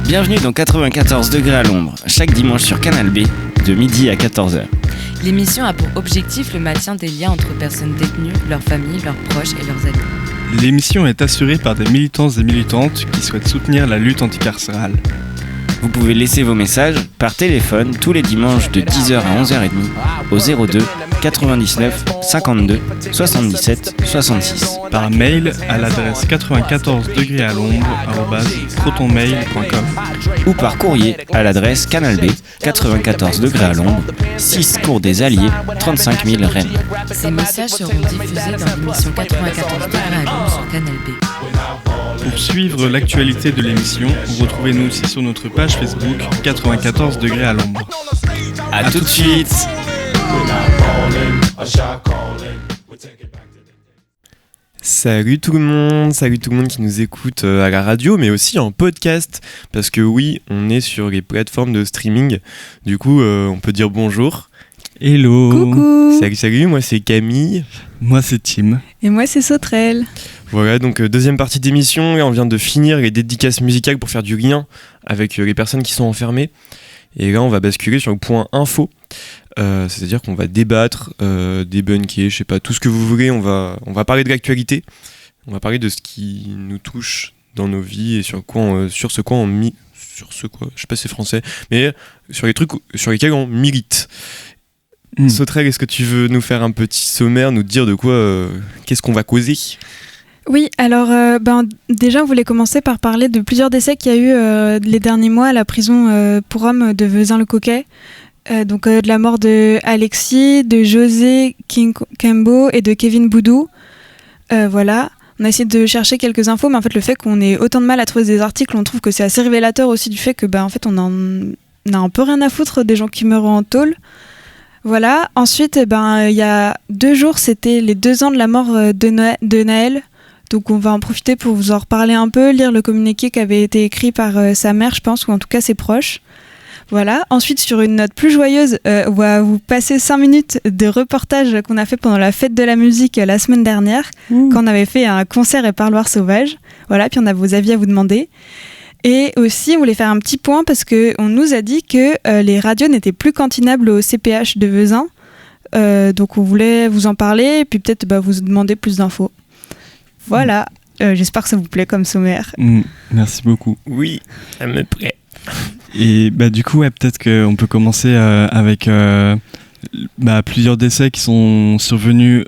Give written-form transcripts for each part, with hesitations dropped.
Bienvenue dans 94 degrés à l'ombre, chaque dimanche sur Canal B, de midi à 14h. L'émission a pour objectif le maintien des liens entre personnes détenues, leurs familles, leurs proches et leurs amis. L'émission est assurée par des militants et militantes qui souhaitent soutenir la lutte anticarcérale. Vous pouvez laisser vos messages par téléphone tous les dimanches de 10h à 11h30 au 02 99 52 77 66. Par mail à l'adresse 94 degrés à l'ombre @protonmail.com ou par courrier à l'adresse Canal B, 94 degrés à l'ombre, 6 cours des Alliés, 35 000 Rennes. Ces messages seront diffusés dans l'émission 94 degrés à l'ombre sur Canal B. Pour suivre l'actualité de l'émission, retrouvez-nous aussi sur notre page Facebook 94 degrés à l'ombre. A tout de suite. Salut tout le monde qui nous écoute à la radio, mais aussi en podcast, parce que oui, on est sur les plateformes de streaming, du coup on peut dire bonjour. Hello. Coucou. Salut, moi c'est Camille. Moi c'est Tim. Et moi c'est Sauterelle. Voilà, donc deuxième partie d'émission, et on vient de finir les dédicaces musicales pour faire du lien avec les personnes qui sont enfermées. Et là on va basculer sur le point info, c'est-à-dire qu'on va débattre, débunker, je sais pas, tout ce que vous voulez, on va parler de l'actualité, on va parler de ce qui nous touche dans nos vies et sur ce quoi, je sais pas si c'est français, mais sur les trucs sur lesquels on milite. Sauterelle, est-ce que tu veux nous faire un petit sommaire, nous dire de quoi, qu'est-ce qu'on va causer ? Oui, alors déjà on voulait commencer par parler de plusieurs décès qu'il y a eu les derniers mois à la prison pour hommes de Vezin-le-Coquet. De la mort de Alexis, de José Kembo et de Kevin Boudou. Voilà. On a essayé de chercher quelques infos, mais en fait le fait qu'on ait autant de mal à trouver des articles, on trouve que c'est assez révélateur aussi du fait que en fait on a un peu rien à foutre des gens qui meurent en tôle. Voilà. Ensuite, il y a 2 jours, c'était les 2 ans de la mort de Naël. Donc on va en profiter pour vous en reparler un peu, lire le communiqué qui avait été écrit par sa mère, je pense, ou en tout cas ses proches. Voilà. Ensuite, sur une note plus joyeuse, on va vous passer 5 minutes de reportage qu'on a fait pendant la fête de la musique la semaine dernière, quand on avait fait un concert et parloir sauvage. Voilà, puis on a vos avis à vous demander. Et aussi, on voulait faire un petit point parce qu'on nous a dit que les radios n'étaient plus cantinables au CPH de Vezin. Donc on voulait vous en parler et puis peut-être vous demander plus d'infos. Voilà, j'espère que ça vous plaît comme sommaire. Merci beaucoup. Oui, ça me plaît. Et du coup, peut-être qu'on peut commencer avec plusieurs décès qui sont survenus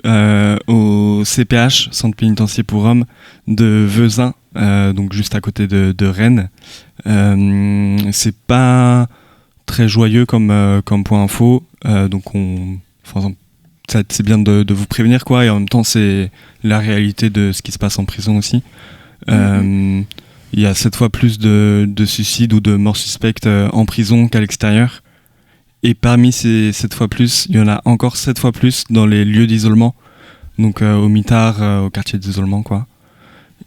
au CPH, Centre pénitentiaire pour hommes, de Vezin, donc juste à côté de Rennes. C'est pas très joyeux comme point info, c'est bien de vous prévenir, quoi, et en même temps c'est la réalité de ce qui se passe en prison aussi. Il y a 7 fois plus de suicides ou de morts suspectes en prison qu'à l'extérieur, et parmi ces 7 fois plus, il y en a encore 7 fois plus dans les lieux d'isolement, donc au mitard, au quartier d'isolement, quoi,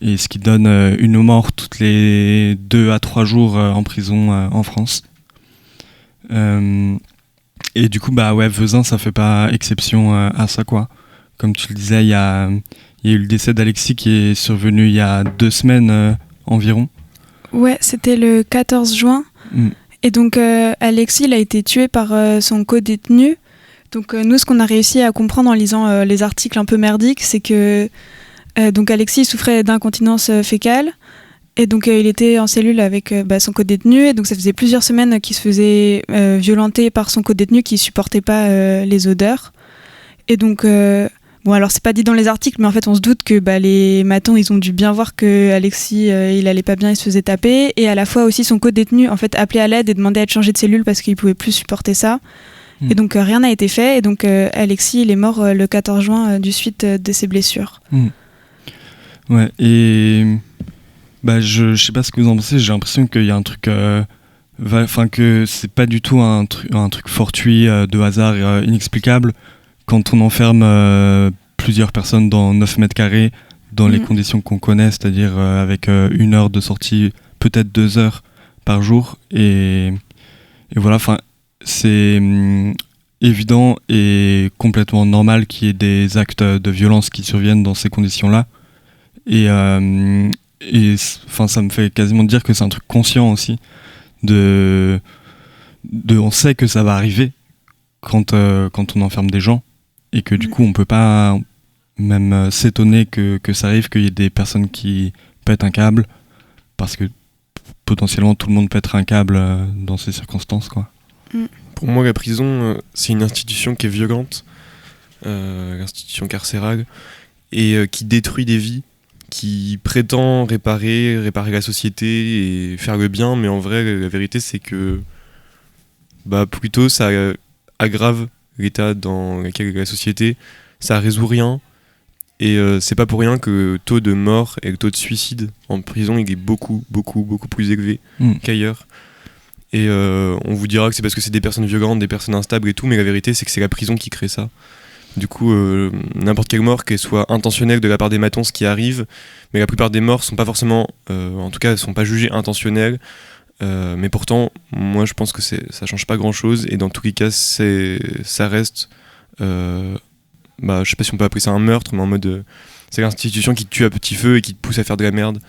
et ce qui donne une mort toutes les 2 à 3 jours en prison en France. Et du coup, Vezin, ça fait pas exception à ça, quoi. Comme tu le disais, il y a eu le décès d'Alexis qui est survenu il y a 2 semaines environ. Ouais, c'était le 14 juin. Et donc, Alexis, il a été tué par son co-détenu. Donc, nous, ce qu'on a réussi à comprendre en lisant les articles un peu merdiques, c'est que donc Alexis souffrait d'incontinence fécale. Et donc il était en cellule avec son co-détenu, et donc ça faisait plusieurs semaines qu'il se faisait violenter par son co-détenu qui supportait pas les odeurs. Et donc alors c'est pas dit dans les articles, mais en fait on se doute que les matons ils ont dû bien voir que Alexis il allait pas bien, il se faisait taper, et à la fois aussi son co-détenu en fait appelait à l'aide et demandait à être changé de cellule parce qu'il pouvait plus supporter ça. Et donc rien n'a été fait, et donc Alexis il est mort le 14 juin du suite de ses blessures. Ouais, et je sais pas ce que vous en pensez, j'ai l'impression qu'il y a un truc que c'est pas du tout un truc fortuit, de hasard inexplicable quand on enferme plusieurs personnes dans 9 mètres carrés dans les conditions qu'on connaît, c'est-à-dire avec 1 heure de sortie, peut-être 2 heures par jour, et voilà, c'est évident et complètement normal qu'il y ait des actes de violence qui surviennent dans ces conditions-là. Et et ça me fait quasiment dire que c'est un truc conscient aussi. On sait que ça va arriver quand on enferme des gens, et que du coup on peut pas même s'étonner que ça arrive, qu'il y ait des personnes qui pètent un câble, parce que potentiellement tout le monde pèterait un câble dans ces circonstances, quoi. Pour moi, la prison, c'est une institution qui est violente, l'institution carcérale, et qui détruit des vies, qui prétend réparer la société et faire le bien, mais en vrai, la vérité, c'est que plutôt ça aggrave l'état dans lequel est la société, ça résout rien, et c'est pas pour rien que le taux de mort et le taux de suicide en prison, il est beaucoup, beaucoup, beaucoup plus élevé qu'ailleurs. Et on vous dira que c'est parce que c'est des personnes violentes, des personnes instables et tout, mais la vérité, c'est que c'est la prison qui crée ça. Du coup, n'importe quelle mort, qu'elle soit intentionnelle de la part des matons, ce qui arrive, mais la plupart des morts sont pas forcément, en tout cas, sont pas jugées intentionnelles. Mais pourtant, moi, je pense que ça change pas grand-chose, et dans tous les cas, ça reste, je sais pas si on peut appeler ça un meurtre, mais en mode, c'est l'institution qui te tue à petit feu et qui te pousse à faire de la merde,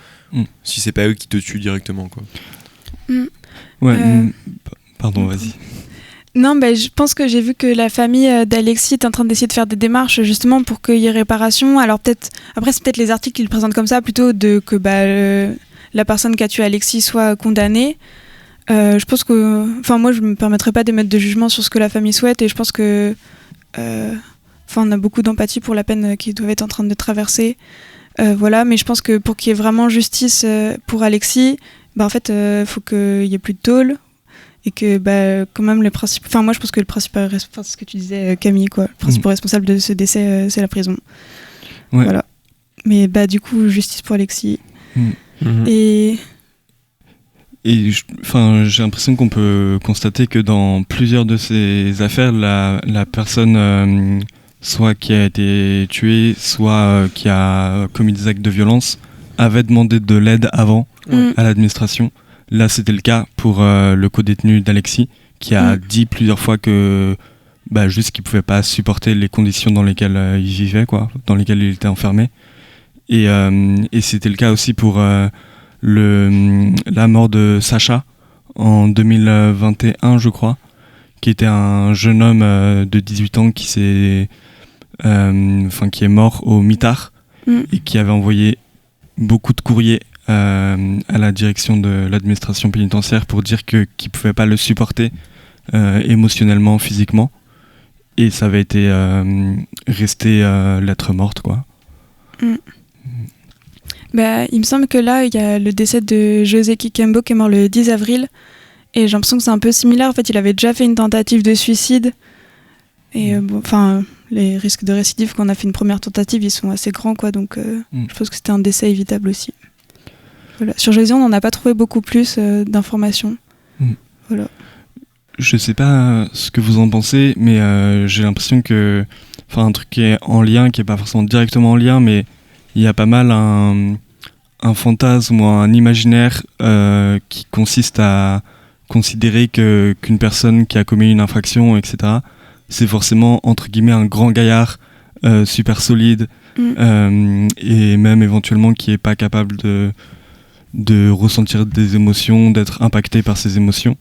si c'est pas eux qui te tuent directement, quoi. Ouais. Pardon, vas-y. Non, je pense que j'ai vu que la famille d'Alexis est en train d'essayer de faire des démarches justement pour qu'il y ait réparation. Alors après c'est peut-être les articles qui le présentent comme ça, plutôt que la personne qui a tué Alexis soit condamnée. Je pense que, moi je me permettrai pas d'émettre de jugement sur ce que la famille souhaite, et je pense que, on a beaucoup d'empathie pour la peine qu'ils doivent être en train de traverser. Voilà, mais je pense que pour qu'il y ait vraiment justice pour Alexis, en fait, faut qu'il y ait plus de tôle. Et que quand même moi je pense que le principal c'est ce que tu disais, Camille, quoi. Le principal responsable de ce décès, c'est la prison. Ouais. Voilà. Mais du coup, justice pour Alexis. Et j'ai l'impression qu'on peut constater que dans plusieurs de ces affaires, la personne soit qui a été tuée, soit qui a commis des actes de violence, avait demandé de l'aide avant à l'administration. Là, c'était le cas pour le co-détenu d'Alexis, qui a dit plusieurs fois que juste qu'il pouvait pas supporter les conditions dans lesquelles il vivait, quoi, dans lesquelles il était enfermé. Et c'était le cas aussi pour la mort de Sacha en 2021, je crois, qui était un jeune homme de 18 ans qui est mort au mitard et qui avait envoyé beaucoup de courriers à la direction de l'administration pénitentiaire pour dire qu'ils ne pouvaient pas le supporter émotionnellement, physiquement, et ça avait été resté lettre morte, quoi. Il me semble que là il y a le décès de José Kikembo qui est mort le 10 avril, et j'ai l'impression que c'est un peu similaire. En fait, il avait déjà fait une tentative de suicide, et les risques de récidive quand on a fait une première tentative, ils sont assez grands, quoi, donc je pense que c'était un décès évitable aussi. Voilà. Sur José, on n'en a pas trouvé beaucoup plus d'informations. Voilà. Je sais pas ce que vous en pensez, mais j'ai l'impression que, un truc qui est en lien, qui est pas forcément directement en lien, mais il y a pas mal un fantasme ou un imaginaire qui consiste à considérer qu'une personne qui a commis une infraction, etc., c'est forcément, entre guillemets, un grand gaillard super solide, et même éventuellement qui est pas capable de ressentir des émotions, d'être impacté par ces émotions.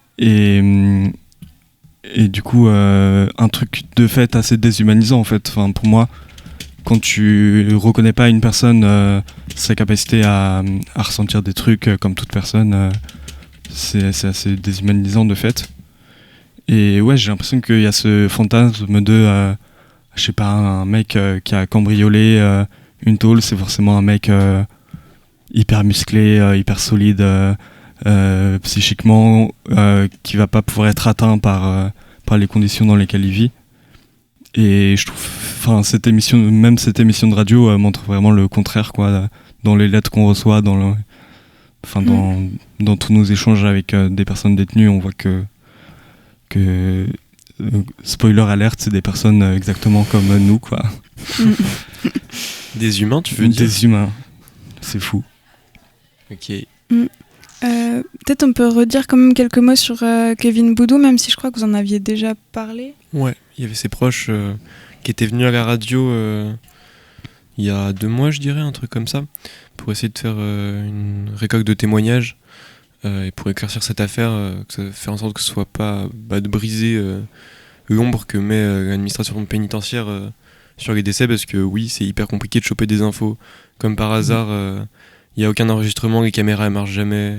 Et du coup, un truc de fait assez déshumanisant, en fait. Pour moi, quand tu reconnais pas une personne sa capacité à ressentir des trucs comme toute personne, c'est assez déshumanisant de fait. Et ouais, j'ai l'impression qu'il y a ce fantasme de, je sais pas, un mec qui a cambriolé une tôle, c'est forcément un mec hyper musclé, hyper solide psychiquement, qui va pas pouvoir être atteint par les conditions dans lesquelles il vit. Et je trouve, cette émission de radio montre vraiment le contraire, quoi, dans les lettres qu'on reçoit, dans tous nos échanges avec des personnes détenues. On voit que spoiler alerte, c'est des personnes exactement comme nous, quoi. Des humains, tu veux dire? Des humains, c'est fou. Ok. Peut-être on peut redire quand même quelques mots sur Kevin Boudou, même si je crois que vous en aviez déjà parlé. Ouais, il y avait ses proches qui étaient venus à la radio il y a 2 mois, je dirais, un truc comme ça, pour essayer de faire une récolte de témoignages et pour éclaircir cette affaire, faire en sorte que ce soit pas de briser l'ombre que met l'administration pénitentiaire sur les décès, parce que oui, c'est hyper compliqué de choper des infos. Comme par hasard, il n'y a aucun enregistrement, les caméras ne marchent jamais.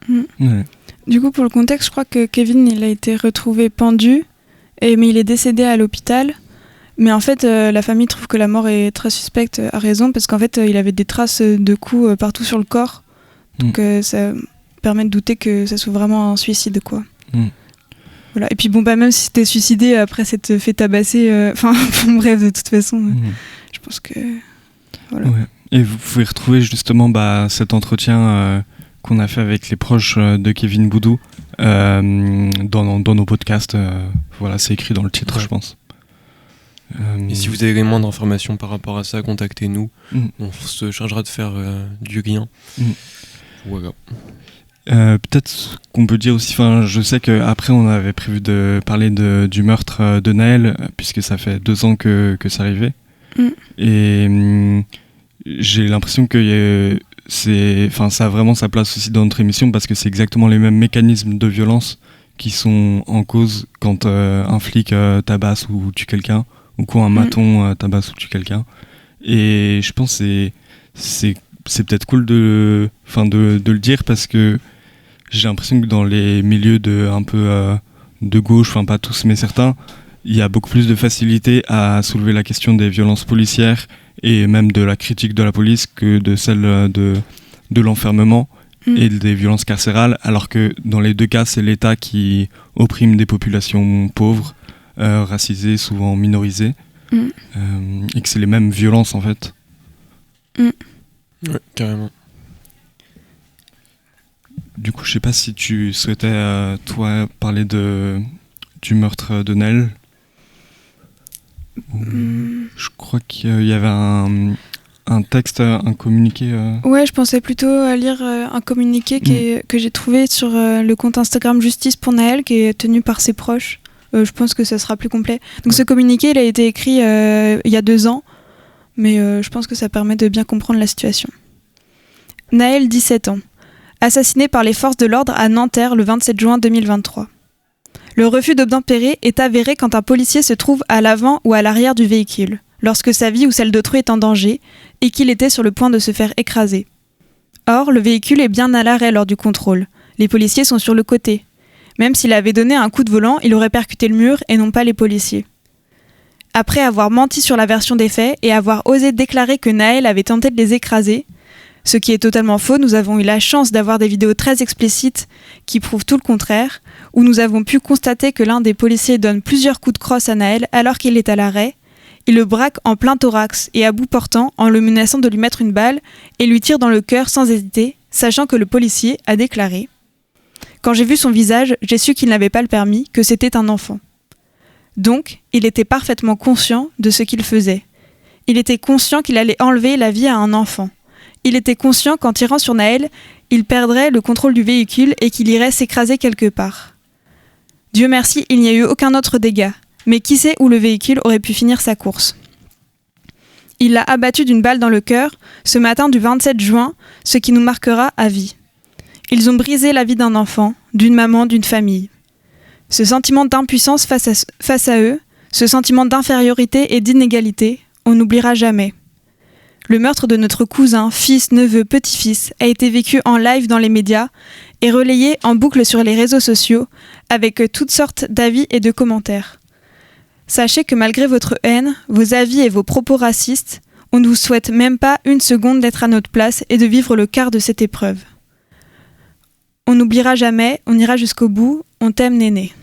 Ouais. Du coup, pour le contexte, je crois que Kevin, il a été retrouvé pendu, mais il est décédé à l'hôpital. Mais en fait, la famille trouve que la mort est très suspecte, à raison, parce qu'en fait, il avait des traces de coups partout sur le corps. Donc ça permet de douter que ça soit vraiment un suicide, quoi. Voilà. Et puis bon, même si c'était suicidé après s'être fait tabasser, bref, de toute façon, je pense que... Voilà. Ouais. Et vous pouvez retrouver justement cet entretien qu'on a fait avec les proches de Kevin Boudou dans nos podcasts. Voilà, c'est écrit dans le titre, je pense. Et si vous avez les moindres informations par rapport à ça, contactez-nous. On se chargera de faire du lien. Voilà. Peut-être qu'on peut dire aussi, je sais qu'après on avait prévu de parler du meurtre de Naël, puisque ça fait 2 ans que ça arrivait. Et j'ai l'impression que ça a vraiment sa place aussi dans notre émission, parce que c'est exactement les mêmes mécanismes de violence qui sont en cause quand un flic tabasse ou tue quelqu'un, ou quand un maton tabasse ou tue quelqu'un. Et je pense que c'est peut-être cool de le dire, parce que j'ai l'impression que dans les milieux de gauche, pas tous mais certains, il y a beaucoup plus de facilité à soulever la question des violences policières et même de la critique de la police que de celle de l'enfermement et des violences carcérales, alors que dans les 2 cas, c'est l'État qui opprime des populations pauvres, racisées, souvent minorisées, et que c'est les mêmes violences en fait. Ouais, carrément. Du coup, je sais pas si tu souhaitais, toi, parler du meurtre de Naël. Je crois qu'il y avait un texte, un communiqué. Ouais, je pensais plutôt à lire un communiqué que j'ai trouvé sur le compte Instagram Justice pour Naël, qui est tenu par ses proches. Je pense que ça sera plus complet. Donc ce communiqué, il a été écrit il y a 2 ans, mais je pense que ça permet de bien comprendre la situation. Naël, 17 ans. Assassiné par les forces de l'ordre à Nanterre le 27 juin 2023. Le refus d'obtempérer est avéré quand un policier se trouve à l'avant ou à l'arrière du véhicule, lorsque sa vie ou celle d'autrui est en danger, et qu'il était sur le point de se faire écraser. Or, le véhicule est bien à l'arrêt lors du contrôle. Les policiers sont sur le côté. Même s'il avait donné un coup de volant, il aurait percuté le mur et non pas les policiers. Après avoir menti sur la version des faits et avoir osé déclarer que Naël avait tenté de les écraser, ce qui est totalement faux, nous avons eu la chance d'avoir des vidéos très explicites qui prouvent tout le contraire, où nous avons pu constater que l'un des policiers donne plusieurs coups de crosse à Naël alors qu'il est à l'arrêt. Il le braque en plein thorax et à bout portant en le menaçant de lui mettre une balle et lui tire dans le cœur sans hésiter, sachant que le policier a déclaré « Quand j'ai vu son visage, j'ai su qu'il n'avait pas le permis, que c'était un enfant. » Donc, il était parfaitement conscient de ce qu'il faisait. Il était conscient qu'il allait enlever la vie à un enfant. Il était conscient qu'en tirant sur Naël, il perdrait le contrôle du véhicule et qu'il irait s'écraser quelque part. Dieu merci, il n'y a eu aucun autre dégât, mais qui sait où le véhicule aurait pu finir sa course. Il l'a abattu d'une balle dans le cœur ce matin du 27 juin, ce qui nous marquera à vie. Ils ont brisé la vie d'un enfant, d'une maman, d'une famille. Ce sentiment d'impuissance face à eux, ce sentiment d'infériorité et d'inégalité, on n'oubliera jamais. Le meurtre de notre cousin, fils, neveu, petit-fils a été vécu en live dans les médias et relayé en boucle sur les réseaux sociaux avec toutes sortes d'avis et de commentaires. Sachez que malgré votre haine, vos avis et vos propos racistes, on ne vous souhaite même pas une seconde d'être à notre place et de vivre le quart de cette épreuve. On n'oubliera jamais, on ira jusqu'au bout, on t'aime Néné.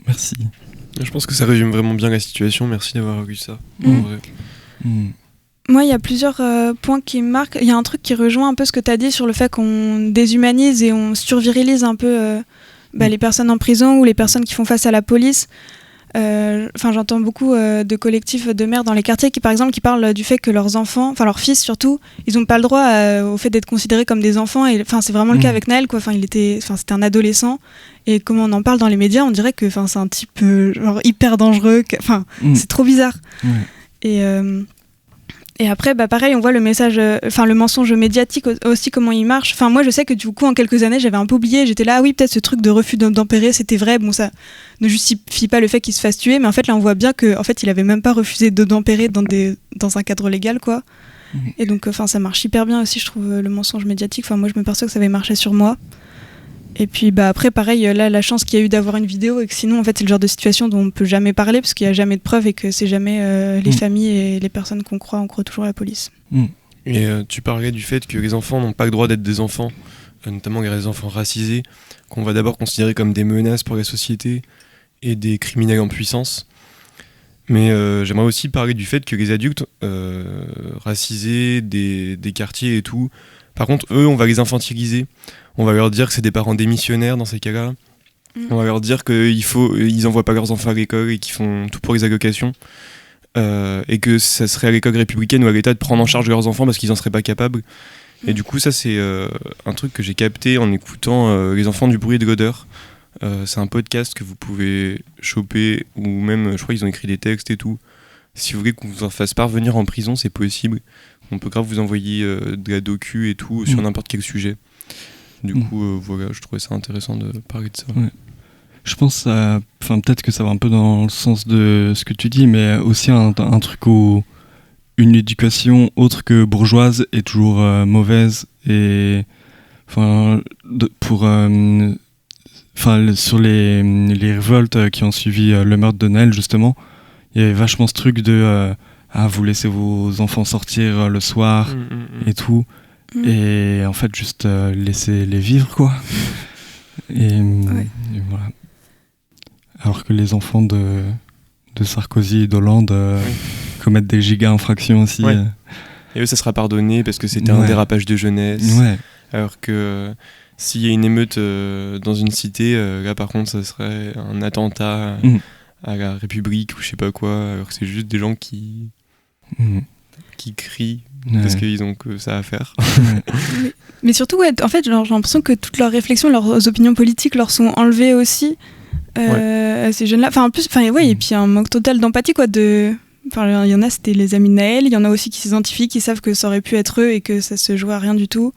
Merci. Je pense que ça résume vraiment bien la situation. Merci d'avoir lu ça. En vrai. Moi, il y a plusieurs points qui me marquent. Il y a un truc qui rejoint un peu ce que tu as dit sur le fait qu'on déshumanise et on survirilise un peu les personnes en prison ou les personnes qui font face à la police. J'entends beaucoup de collectifs de mères dans les quartiers qui, par exemple, qui parlent du fait que leurs enfants, enfin leurs fils surtout, ils n'ont pas le droit au fait d'être considérés comme des enfants. Et c'est vraiment le cas avec Naël, quoi. C'était un adolescent. Et comme on en parle dans les médias, on dirait que c'est un type hyper dangereux. C'est trop bizarre. Et après, pareil, on voit le message, le mensonge médiatique aussi, comment il marche. Enfin, moi, je sais que du coup, en quelques années, j'avais un peu oublié. J'étais là, oui, peut-être ce truc de refus d'obtempérer, c'était vrai. Bon, ça ne justifie pas le fait qu'il se fasse tuer, mais en fait, là, on voit bien que, en fait, il avait même pas refusé d'obtempérer dans un cadre légal, quoi. Et donc, ça marche hyper bien aussi, je trouve, le mensonge médiatique. Enfin, moi, je me perçois que ça avait marché sur moi. Et puis après, pareil, là, la chance qu'il y a eu d'avoir une vidéo, et que sinon, en fait, c'est le genre de situation dont on peut jamais parler, parce qu'il n'y a jamais de preuves et que c'est jamais les familles et les personnes qu'on croit, on croit toujours à la police. Et tu parlais du fait que les enfants n'ont pas le droit d'être des enfants, notamment les enfants racisés, qu'on va d'abord considérer comme des menaces pour la société et des criminels en puissance. Mais j'aimerais aussi parler du fait que les adultes racisés des quartiers et tout, par contre, eux, on va les infantiliser. On va leur dire que c'est des parents démissionnaires dans ces cas-là. On va leur dire qu'ils envoient pas leurs enfants à l'école et qu'ils font tout pour les allocations. Et que ça serait à l'école républicaine ou à l'État de prendre en charge leurs enfants parce qu'ils en seraient pas capables. Et du coup, ça, c'est un truc que j'ai capté en écoutant Les enfants du bruit et de l'odeur. C'est un podcast que vous pouvez choper, ou même, je crois qu'ils ont écrit des textes et tout. Si vous voulez qu'on vous en fasse parvenir en prison, c'est possible. On peut grave vous envoyer de la docu et tout sur n'importe quel sujet. Du coup, voilà, je trouvais ça intéressant de parler de ça. Ouais. Je pense, peut-être que ça va un peu dans le sens de ce que tu dis, mais aussi un truc où une éducation autre que bourgeoise est toujours mauvaise. Et sur les révoltes qui ont suivi le meurtre de Nel, justement, il y avait vachement ce truc de vous laissez vos enfants sortir le soir et tout. Et en fait, juste laisser-les vivre, quoi. Et voilà. Alors que les enfants de Sarkozy et d'Hollande commettent des giga infractions aussi. Ouais. Et eux, ça sera pardonné parce que c'était un dérapage de jeunesse. Ouais. Alors que s'il y a une émeute dans une cité, là par contre, ça serait un attentat à la République ou je sais pas quoi. Alors que c'est juste des gens qui crient. Parce qu'ils ont que ça à faire. Mais surtout, en fait, j'ai l'impression que toutes leurs réflexions, leurs opinions politiques leur sont enlevées aussi à ces jeunes-là. Enfin, en plus, et puis un manque total d'empathie, quoi. Il y en a, c'était les amis de Naël. Il y en a aussi qui s'identifient, qui savent que ça aurait pu être eux et que ça se jouait à rien du tout.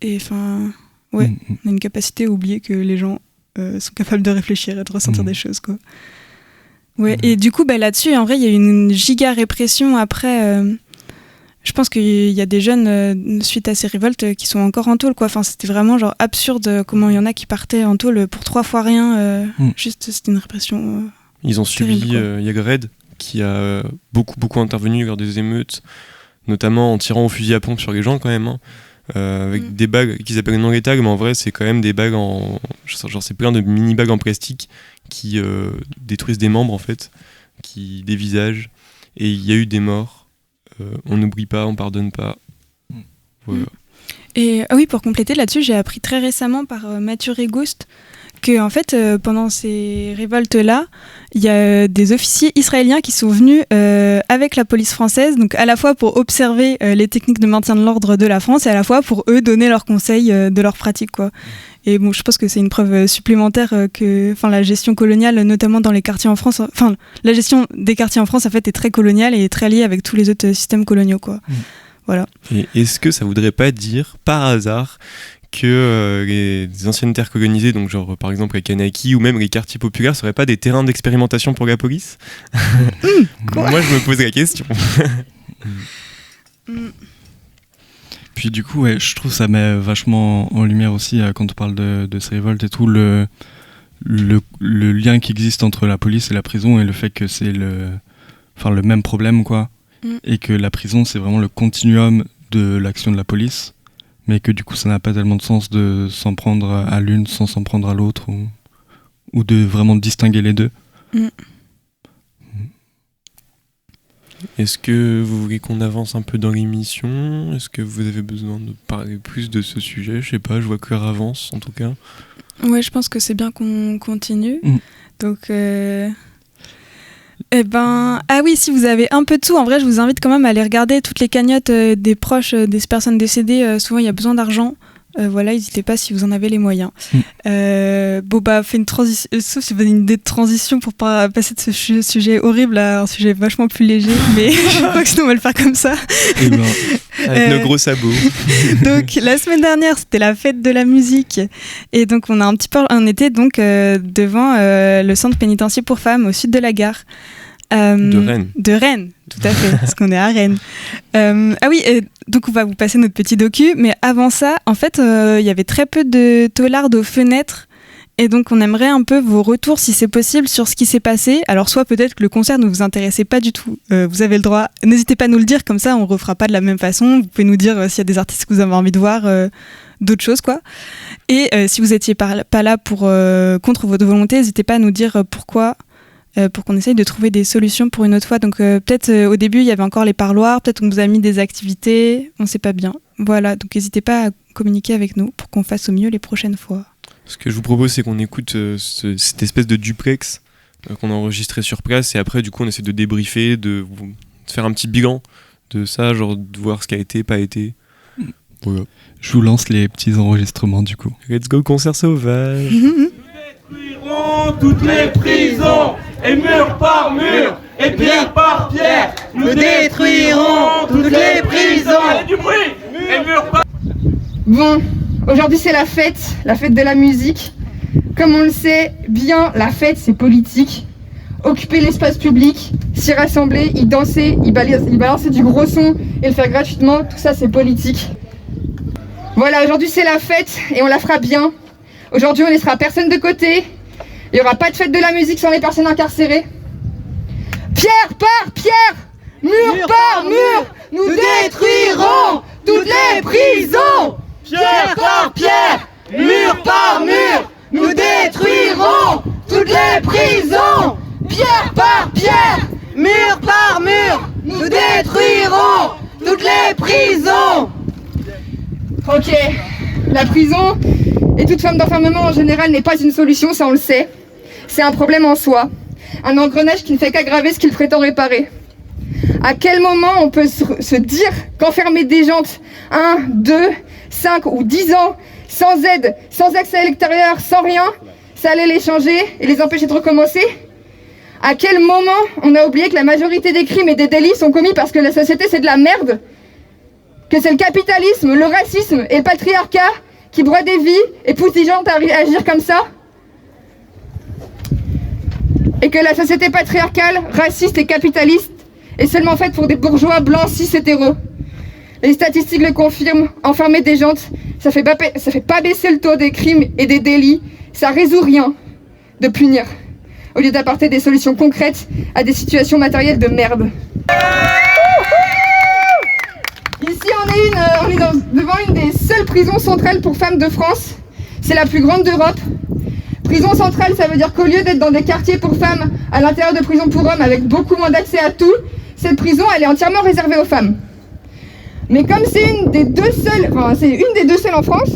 Et on a une capacité à oublier que les gens sont capables de réfléchir et de ressentir des choses, quoi. Ouais. Et du coup, là-dessus, en vrai, il y a eu une giga répression après. Je pense qu'il y a des jeunes, suite à ces révoltes, qui sont encore en tôle, quoi. Enfin, c'était vraiment absurde comment il y en a qui partaient en tôle pour 3 fois rien. Juste, c'était une répression. Ils ont subi Yagred, qui a beaucoup intervenu lors des émeutes, notamment en tirant au fusil à pompe sur les gens, quand même. Avec des bagues qu'ils appellent non létales, mais en vrai, c'est quand même des bagues c'est plein de mini-bagues en plastique qui détruisent des membres, en fait, des visages. Et il y a eu des morts. On n'oublie pas, on pardonne pas. Voilà. Et oui, pour compléter là-dessus, j'ai appris très récemment par Mathieu Régouste que en fait, pendant ces révoltes-là, il y a des officiers israéliens qui sont venus avec la police française, donc à la fois pour observer les techniques de maintien de l'ordre de la France et à la fois pour eux donner leurs conseils de leurs pratiques, quoi. Et bon, je pense que c'est une preuve supplémentaire que la gestion coloniale, notamment dans les quartiers en France, la gestion des quartiers en France, en fait, est très coloniale et très liée avec tous les autres systèmes coloniaux, quoi. Voilà. Et est-ce que ça voudrait pas dire, par hasard, que les anciennes terres colonisées, donc genre par exemple les Kanakis ou même les quartiers populaires, seraient pas des terrains d'expérimentation pour la police? Moi, je me pose la question. Puis du coup, je trouve que ça met vachement en lumière aussi, quand on parle de ces révoltes et tout, le lien qui existe entre la police et la prison et le fait que c'est le même problème, quoi. Et que la prison, c'est vraiment le continuum de l'action de la police, mais que du coup, ça n'a pas tellement de sens de s'en prendre à l'une sans s'en prendre à l'autre, ou de vraiment distinguer les deux. Est-ce que vous voulez qu'on avance un peu dans l'émission? Est-ce que vous avez besoin de parler plus de ce sujet? Je sais pas, je vois que l'heure avance en tout cas. Ouais, je pense que c'est bien qu'on continue. Donc, oui, si vous avez un peu de sous, en vrai, je vous invite quand même à aller regarder toutes les cagnottes des proches des personnes décédées. Souvent, il y a besoin d'argent. Voilà, n'hésitez pas si vous en avez les moyens. Fait une transition, sauf si vous avez une idée de transition pour passer de ce sujet horrible à un sujet vachement plus léger, mais je crois que sinon on va le faire comme ça. Avec nos gros sabots. Donc la semaine dernière, c'était la fête de la musique, et donc on était donc devant le centre pénitentiaire pour femmes au sud de la gare. De Rennes, tout à fait, parce qu'on est à Rennes. Donc on va vous passer notre petit docu, mais avant ça, en fait, il y avait très peu de taulards aux fenêtres, et donc on aimerait un peu vos retours, si c'est possible, sur ce qui s'est passé. Alors soit peut-être que le concert ne vous intéressait pas du tout, vous avez le droit, n'hésitez pas à nous le dire, comme ça on ne refera pas de la même façon, vous pouvez nous dire s'il y a des artistes que vous avez envie de voir, d'autres choses quoi. Et si vous n'étiez pas là contre votre volonté, n'hésitez pas à nous dire pourquoi, pour qu'on essaye de trouver des solutions pour une autre fois. Donc peut-être au début il y avait encore les parloirs, peut-être on vous a mis des activités, on ne sait pas bien. Voilà, donc n'hésitez pas à communiquer avec nous pour qu'on fasse au mieux les prochaines fois. Ce que je vous propose, c'est qu'on écoute cette espèce de duplex qu'on a enregistré sur place, et après du coup on essaie de débriefer, de faire un petit bilan de ça, genre de voir ce qui a été, pas été. Voilà. Je vous lance les petits enregistrements du coup. Let's go, concert sauvage. Nous détruirons toutes les prisons, et mur par mur, et pierre par pierre. Nous détruirons toutes les prisons. Allez, du bruit. Et mur par... Bon, aujourd'hui c'est la fête de la musique. Comme on le sait bien, la fête c'est politique. Occuper l'espace public, s'y rassembler, y danser, y balancer du gros son et le faire gratuitement, tout ça c'est politique. Voilà, aujourd'hui c'est la fête et on la fera bien. Aujourd'hui on ne laissera personne de côté. Il n'y aura pas de fête de la musique sans les personnes incarcérées. Pierre par pierre, mur par mur, nous détruirons toutes les prisons. Pierre par pierre, mur par mur, nous détruirons toutes les prisons. Pierre par pierre, mur par mur, nous détruirons toutes les prisons. Ok, la prison et toute forme d'enfermement en général n'est pas une solution, ça on le sait. C'est un problème en soi, un engrenage qui ne fait qu'aggraver ce qu'il prétend réparer. À quel moment on peut se dire qu'enfermer des gens 1, 2, 5 ou 10 ans, sans aide, sans accès à l'extérieur, sans rien, ça allait les changer et les empêcher de recommencer? À quel moment on a oublié que la majorité des crimes et des délits sont commis parce que la société c'est de la merde? Que c'est le capitalisme, le racisme et le patriarcat qui broient des vies et poussent les gens à agir comme ça? Et que la société patriarcale, raciste et capitaliste est seulement faite pour des bourgeois blancs cis-hétéros. Les statistiques le confirment, enfermer des gens, ça fait pas baisser le taux des crimes et des délits, ça résout rien de punir, au lieu d'apporter des solutions concrètes à des situations matérielles de merde. Ici on est devant une des seules prisons centrales pour femmes de France, c'est la plus grande d'Europe. Prison centrale, ça veut dire qu'au lieu d'être dans des quartiers pour femmes à l'intérieur de prisons pour hommes avec beaucoup moins d'accès à tout, cette prison elle est entièrement réservée aux femmes. Mais comme c'est une des deux seules en France,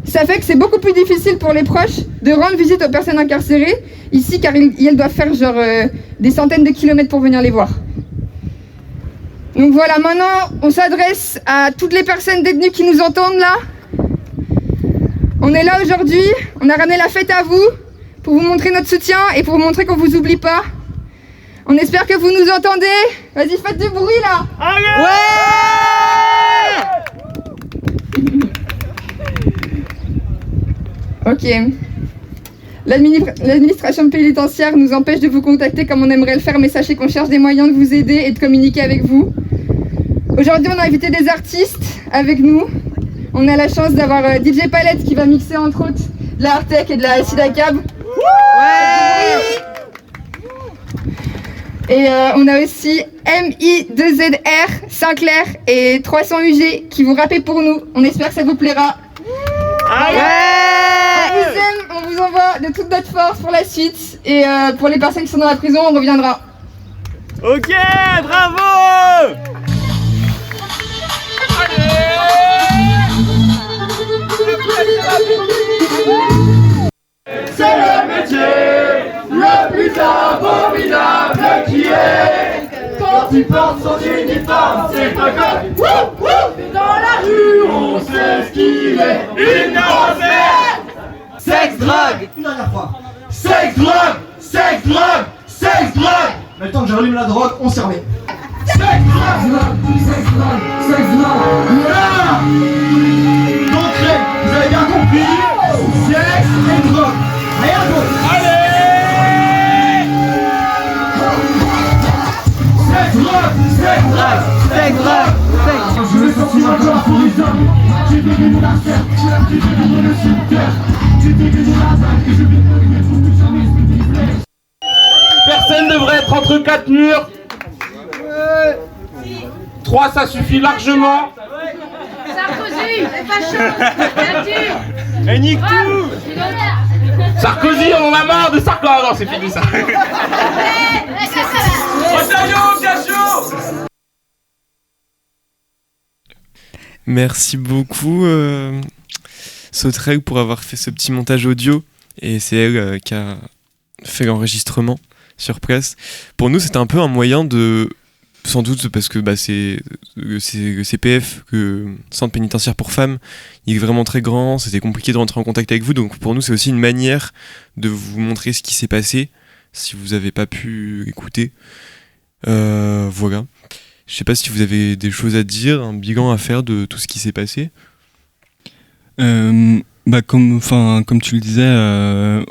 ça fait que c'est beaucoup plus difficile pour les proches de rendre visite aux personnes incarcérées ici, car elles doivent faire des centaines de kilomètres pour venir les voir. Donc voilà, maintenant on s'adresse à toutes les personnes détenues qui nous entendent là. On est là aujourd'hui, on a ramené la fête à vous pour vous montrer notre soutien et pour vous montrer qu'on vous oublie pas. On espère que vous nous entendez. Vas-y, faites du bruit là. Allez ouais. Ok. L'administration pénitentiaire nous empêche de vous contacter comme on aimerait le faire, mais sachez qu'on cherche des moyens de vous aider et de communiquer avec vous. Aujourd'hui, on a invité des artistes avec nous. On a la chance d'avoir DJ Palette qui va mixer entre autres de la Artec et de la Sidacab. Ouais. Et on a aussi MI2ZR, Sinclair et 300 UG qui vont rapper pour nous. On espère que ça vous plaira. Ouais. On vous aime, on vous envoie de toute notre force pour la suite. Et pour les personnes qui sont dans la prison, on reviendra. Ok, bravo. C'est le métier le plus abominable qui est. Quand il porte son uniforme, c'est un code. Dans la rue, on sait ce qu'il est. j'allume la drogue, on s'y remet. Sexe, drogue, yeah. Donc vous avez bien compris, sexe et drogue, rien d'autre. Allez. Sexe, drogue. Je vais sortir un corps pour les hommes. J'ai dégainé la serre, j'ai dégainé le cimetière, j'ai dégainé la vague et je vais te le mettre plus jamais ce qui plaît. Personne ne devrait être entre 4 murs. 3, ça suffit largement. Sarkozy, les fachos, Et nique tout. Sarkozy, on en a marre de Sarkozy. Ah non, c'est fini ça. Otario, bien chaud. Merci beaucoup Sauterelle pour avoir fait ce petit montage audio, et c'est elle qui a fait l'enregistrement sur place. Pour nous c'était un peu un moyen de, sans doute parce que c'est le CPF, le Centre pénitentiaire pour femmes, il est vraiment très grand, c'était compliqué de rentrer en contact avec vous, donc pour nous c'est aussi une manière de vous montrer ce qui s'est passé si vous n'avez pas pu écouter. Voilà. Je sais pas si vous avez des choses à dire, un bilan à faire de tout ce qui s'est passé. Comme tu le disais,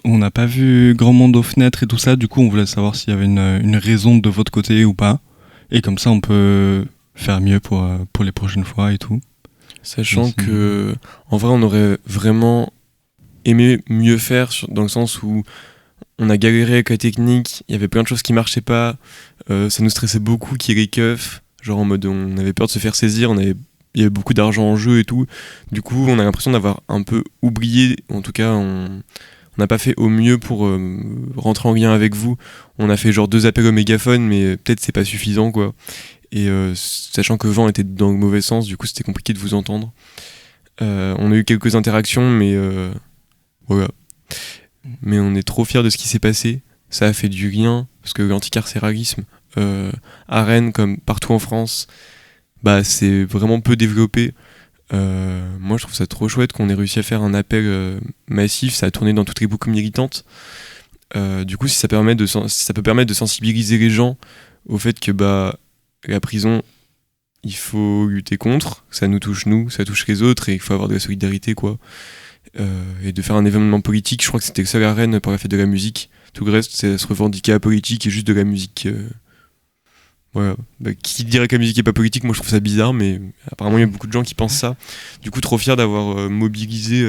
on n'a pas vu grand monde aux fenêtres et tout ça, du coup on voulait savoir s'il y avait une raison de votre côté ou pas, et comme ça on peut faire mieux pour les prochaines fois et tout. Sachant que en vrai on aurait vraiment aimé mieux faire, dans le sens où on a galéré avec la technique, il y avait plein de choses qui marchaient pas, ça nous stressait beaucoup qu'il y ait les keufs, genre en mode on avait peur de se faire saisir, il y avait beaucoup d'argent en jeu et tout, du coup on a l'impression d'avoir un peu oublié, en tout cas on n'a pas fait au mieux pour rentrer en lien avec vous. On a fait genre 2 appels au mégaphone, mais peut-être c'est pas suffisant quoi, et sachant que le vent était dans le mauvais sens, du coup c'était compliqué de vous entendre. On a eu quelques interactions, mais voilà. Mais on est trop fiers de ce qui s'est passé, ça a fait du lien, parce que l'anticarcéralisme à Rennes comme partout en France, c'est vraiment peu développé. Moi je trouve ça trop chouette qu'on ait réussi à faire un appel massif, ça a tourné dans toutes les boucles militantes. Du coup si ça peut permettre de sensibiliser les gens au fait que la prison il faut lutter contre, ça nous touche nous, ça touche les autres, et il faut avoir de la solidarité quoi. Et de faire un événement politique, je crois que c'était le seul à Rennes par la fête de la musique, tout le reste c'est se revendiquer à politique et juste de la musique. Voilà. Qui dirait que la musique est pas politique, moi je trouve ça bizarre, mais apparemment il y a beaucoup de gens qui pensent ça. Du coup trop fier d'avoir mobilisé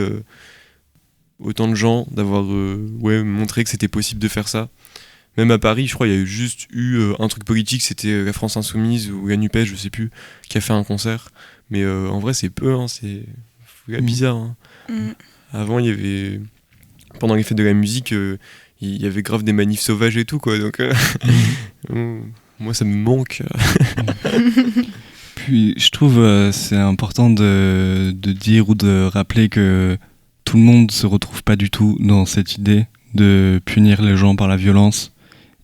autant de gens, d'avoir montré que c'était possible de faire ça. Même à Paris je crois il y a juste eu un truc politique, c'était la France Insoumise ou la NUPES, je sais plus, qui a fait un concert, mais en vrai c'est peu, c'est bizarre hein. Avant il y avait, pendant les fêtes de la musique, il y avait grave des manifs sauvages et tout quoi, donc moi ça me manque. Puis je trouve c'est important de dire ou de rappeler que tout le monde se retrouve pas du tout dans cette idée de punir les gens par la violence,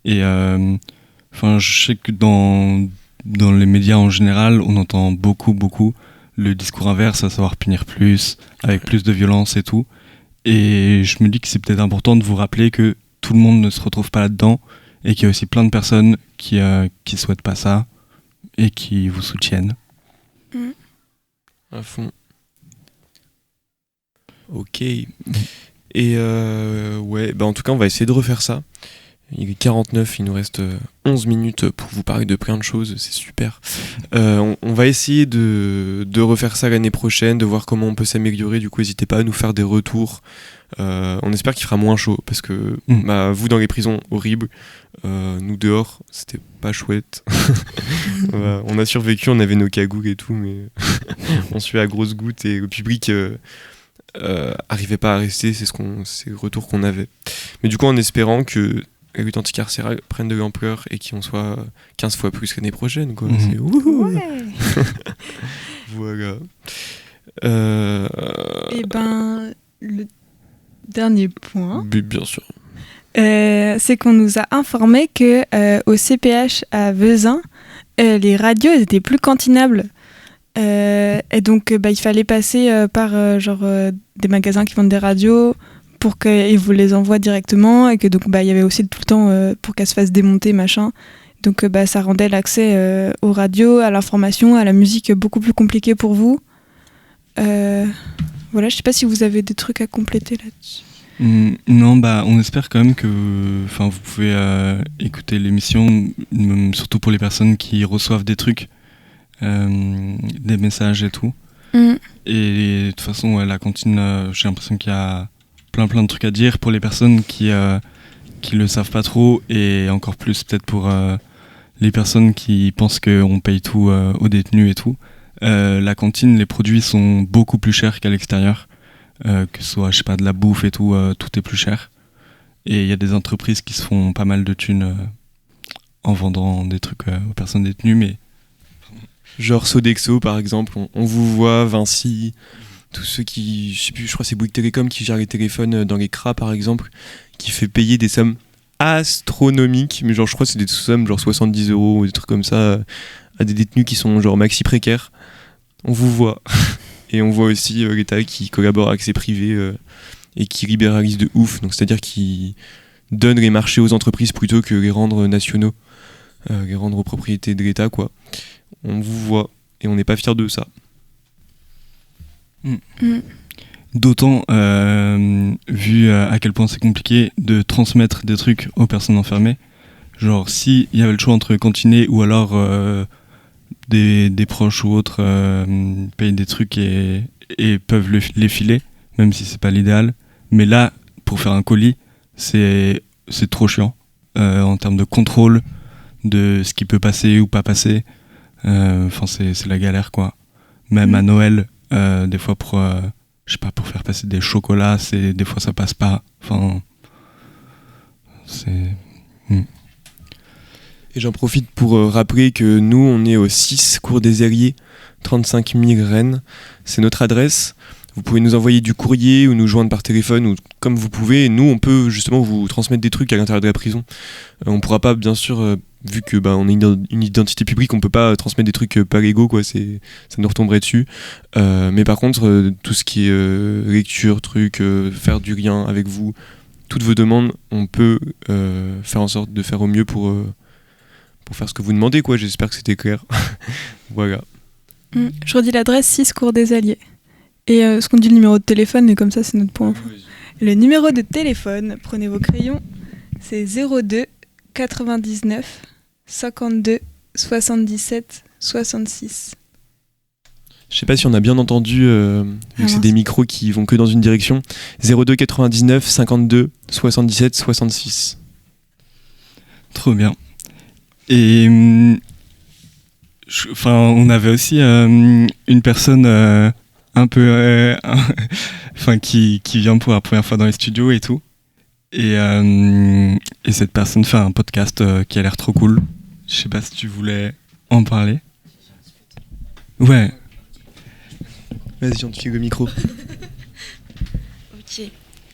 et je sais que dans les médias en général on entend beaucoup le discours inverse, à savoir punir plus, avec plus de violence et tout, et je me dis que c'est peut-être important de vous rappeler que tout le monde ne se retrouve pas là-dedans, et qu'il y a aussi plein de personnes qui souhaitent pas ça et qui vous soutiennent. À fond. Ok. Et en tout cas on va essayer de refaire ça. Il est 49, il nous reste 11 minutes pour vous parler de plein de choses, c'est super. On va essayer de refaire ça l'année prochaine, de voir comment on peut s'améliorer, du coup n'hésitez pas à nous faire des retours. On espère qu'il fera moins chaud, parce que vous dans les prisons, horrible, nous dehors, c'était pas chouette. On a survécu, on avait nos cagoules et tout, mais on suait à grosses gouttes, et le public arrivait pas à rester, c'est le retour qu'on avait. Mais du coup en espérant que la lutte anticarcérale prenne de l'ampleur et qu'on soit 15 fois plus l'année prochaine quoi. C'est Ouais. Voilà. Et le dernier point, Bien sûr. c'est qu'on nous a informé que au CPH à Vezin, les radios elles étaient plus cantinables. Et donc il fallait passer par des magasins qui vendent des radios pour qu'ils vous les envoient directement, et que donc il y avait aussi tout le temps pour qu'elles se fassent démonter machin. Donc ça rendait l'accès aux radios, à l'information, à la musique beaucoup plus compliqué pour vous. Voilà, je sais pas si vous avez des trucs à compléter là-dessus. Non, on espère quand même que vous pouvez écouter l'émission, surtout pour les personnes qui reçoivent des trucs, des messages et tout. Et de toute façon, la cantine, j'ai l'impression qu'il y a plein de trucs à dire pour les personnes qui le savent pas trop, et encore plus peut-être pour les personnes qui pensent qu'on paye tout aux détenus et tout. La cantine, les produits sont beaucoup plus chers qu'à l'extérieur. Que ce soit, je sais pas, de la bouffe et tout, tout est plus cher. Et il y a des entreprises qui se font pas mal de thunes en vendant des trucs aux personnes détenues, mais... Genre Sodexo, par exemple, on vous voit, Vinci, tous ceux qui... Je sais plus, je crois que c'est Bouygues Télécom qui gère les téléphones dans les CRA, par exemple, qui fait payer des sommes astronomiques, mais genre je crois que c'est des sommes genre 70 € ou des trucs comme ça, à des détenus qui sont genre maxi précaires. On vous voit. Et on voit aussi l'État qui collabore avec ses privés et qui libéralise de ouf, donc c'est-à-dire qui donne les marchés aux entreprises plutôt que les rendre nationaux, les rendre aux propriétés de l'État, quoi. On vous voit et on n'est pas fiers de ça. D'autant, vu à quel point c'est compliqué de transmettre des trucs aux personnes enfermées, genre s'il y avait le choix entre cantiner ou alors des proches ou autres payent des trucs et peuvent les filer, même si c'est pas l'idéal. Mais là, pour faire un colis, c'est trop chiant en termes de contrôle de ce qui peut passer ou pas passer. C'est la galère, quoi. Même à Noël, des fois pour faire passer des chocolats, des fois ça passe pas. Et j'en profite pour rappeler que nous, on est au 6 Cours des Ailiers, 35 000 Rennes. C'est notre adresse. Vous pouvez nous envoyer du courrier ou nous joindre par téléphone ou comme vous pouvez. Et nous, on peut justement vous transmettre des trucs à l'intérieur de la prison. On pourra pas, bien sûr, vu que on est une identité publique, on peut pas transmettre des trucs pas légaux, quoi. Ça nous retomberait dessus. Mais par contre, tout ce qui est lecture, faire du lien avec vous, toutes vos demandes, on peut faire en sorte de faire au mieux pour faire ce que vous demandez, quoi. J'espère que c'était clair. Voilà. Je redis l'adresse, 6 Cours des Alliés. Et ce qu'on dit le numéro de téléphone, mais comme ça c'est notre point info. Le numéro de téléphone, prenez vos crayons, c'est 02 99 52 77 66. Je sais pas si on a bien entendu, vu que c'est des micros qui vont que dans une direction. 02 99 52 77 66. Trop bien. Et on avait aussi une personne un peu qui vient pour la première fois dans les studios et tout. Et cette personne fait un podcast qui a l'air trop cool. Je sais pas si tu voulais en parler. Ouais. Vas-y, on te file le micro. Ok.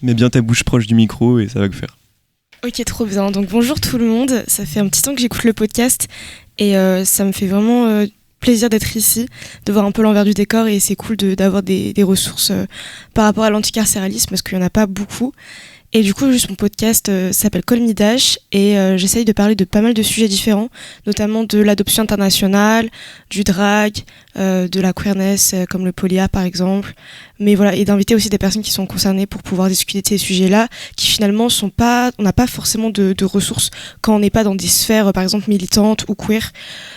Mets bien ta bouche proche du micro et ça va le faire. Ok, trop bien. Donc bonjour tout le monde. Ça fait un petit temps que j'écoute le podcast et ça me fait vraiment plaisir d'être ici, de voir un peu l'envers du décor, et c'est cool d'avoir des ressources par rapport à l'anticarcéralisme parce qu'il n'y en a pas beaucoup. Et du coup, juste mon podcast s'appelle Call Me Dash et j'essaye de parler de pas mal de sujets différents, notamment de l'adoption internationale, du drag, de la queerness comme le polia par exemple. Mais voilà, et d'inviter aussi des personnes qui sont concernées pour pouvoir discuter de ces sujets-là, qui finalement on n'a pas forcément de ressources quand on n'est pas dans des sphères par exemple militantes ou queer.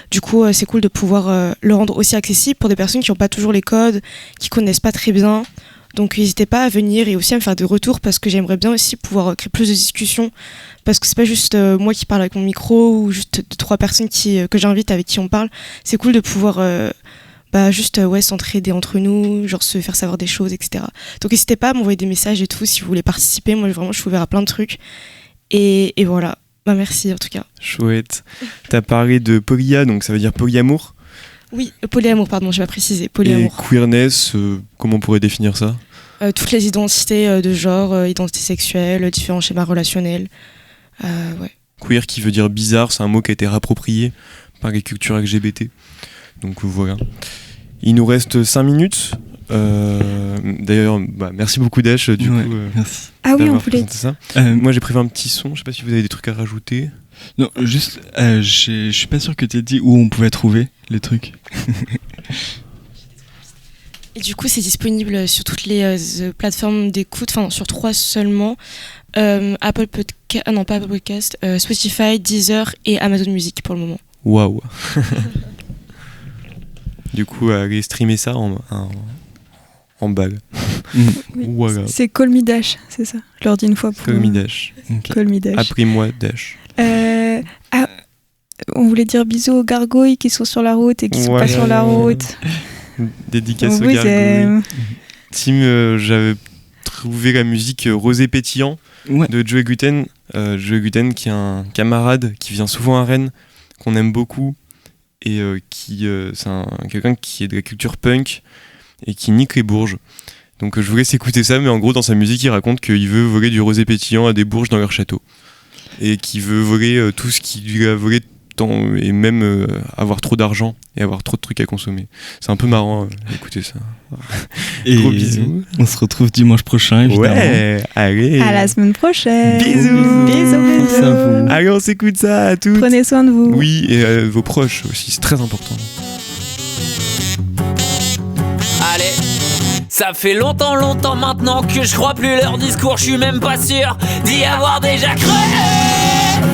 Du coup, c'est cool de pouvoir le rendre aussi accessible pour des personnes qui n'ont pas toujours les codes, qui connaissent pas très bien. Donc n'hésitez pas à venir et aussi à me faire des retours parce que j'aimerais bien aussi pouvoir créer plus de discussions, parce que c'est pas juste moi qui parle avec mon micro ou juste 2-3 personnes que j'invite avec qui on parle. C'est cool de pouvoir s'entraider entre nous, genre se faire savoir des choses, etc. Donc n'hésitez pas à m'envoyer des messages et tout si vous voulez participer. Moi vraiment je suis ouvert à plein de trucs et voilà. Merci en tout cas. Chouette. T'as parlé de polia, donc ça veut dire polyamour. Oui, polyamour, pardon, j'ai pas précisé. Polyamour. Et queerness, comment on pourrait définir ça ? Toutes les identités de genre, identité sexuelle, différents schémas relationnels. Ouais. Queer qui veut dire bizarre, c'est un mot qui a été réapproprié par les cultures LGBT. Donc voilà. Il nous reste 5 minutes. D'ailleurs, merci beaucoup Dash. Merci. Ah oui, on voulait ça. Moi j'ai prévu un petit son, je sais pas si vous avez des trucs à rajouter. Non, juste, je suis pas sûr que tu aies dit où on pouvait trouver les trucs. Et du coup, c'est disponible sur toutes les plateformes d'écoute, enfin sur 3 seulement. Apple Podcast, non pas Apple Podcast, Spotify, Deezer et Amazon Music pour le moment. Waouh. Du coup, allez streamer ça en balle. Oui. Voilà. C'est Call Me Dash, c'est ça. Je leur dis une fois pour. Call Me Dash. Call Me Dash. Appris-moi Dash. On voulait dire bisous aux gargouilles qui sont sur la route et qui sont pas sur la route. Dédicace aux gargouilles. Tim, j'avais trouvé la musique Rosé Pétillant de Joey Guten. Joey Guten qui est un camarade qui vient souvent à Rennes, qu'on aime beaucoup, et c'est quelqu'un qui est de la culture punk et qui nique les bourges. Donc je vous laisse écouter ça, mais en gros dans sa musique il raconte qu'il veut voler du rosé pétillant à des bourges dans leur château. Et qu'il veut voler tout ce qu'il lui a volé et même avoir trop d'argent et avoir trop de trucs à consommer. C'est un peu marrant, écoutez ça. Et gros bisous. On se retrouve dimanche prochain, évidemment. Ouais, allez. À la semaine prochaine. Bisous. Bisous. À vous. Allez, on s'écoute ça à tous. Prenez soin de vous. Oui, et vos proches aussi, c'est très important. Allez, ça fait longtemps maintenant que je crois plus leur discours, je suis même pas sûr d'y avoir déjà cru.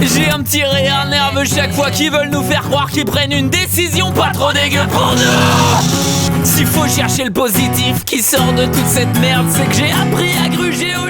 J'ai un petit rire nerveux chaque fois qu'ils veulent nous faire croire qu'ils prennent une décision pas trop dégueu pour nous. S'il faut chercher le positif qui sort de toute cette merde, c'est que j'ai appris à gruger au